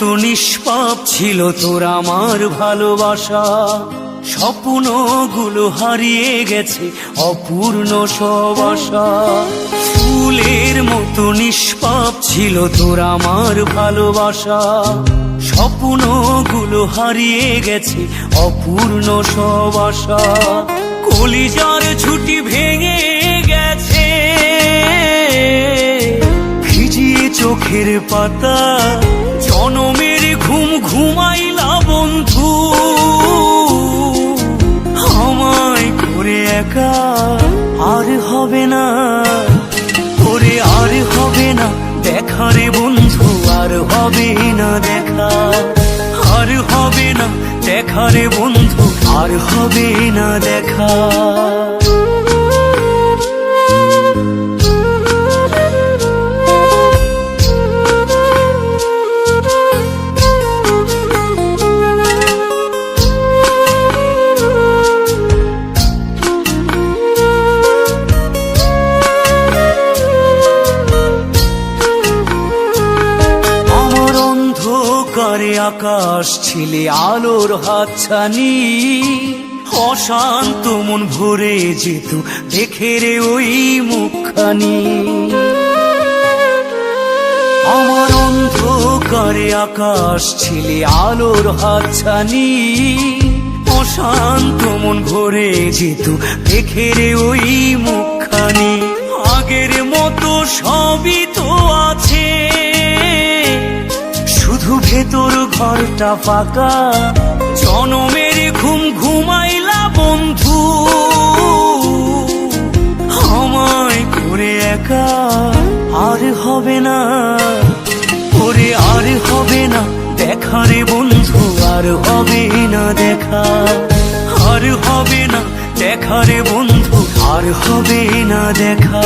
মতো নিষ্পাপ ছিল তোর আমার ভালোবাসা, স্বপ্নগুলো হারিয়ে গেছে অপূর্ণ সব আশা। ফুলের মতো নিষ্পাপ ছিল তোর আমার ভালোবাসা, স্বপ্নগুলো হারিয়ে গেছে অপূর্ণ সব আশা। কলিজার ছুটি ভেঙে গেছে ভিজিয়ে চোখের পাতা, জনমের ঘুম ঘুমাইলা বন্ধু আমায় করে একা। আর হবে না ওরে, আর হবে না দেখা রে বন্ধু, আর হবে না দেখা, আর হবে না দেখা রে বন্ধু, আর হবে না দেখা। অন্ধকারে আকাশ ছিলে আলোর হাতছানি, অশান্ত মন ভরে যেত দেখে রে ওই মুখখানি। আমার অন্ধকারে আকাশ ছিলে আলোর হাতছানি, অশান্ত মন ভরে যেত দেখে রে ওই মুখখানি। আগের মতো সবই তো আছে, শুধু ভেতর ঘরটা ফাঁকা, জনমের ঘুম ঘুমাইলা বন্ধু আমায় করে একা। আর হবে না ওরে, আর হবে না দেখা রে বন্ধু, আর হবে না দেখা, আর হবে না দেখা রে বন্ধু, আর হবে না দেখা।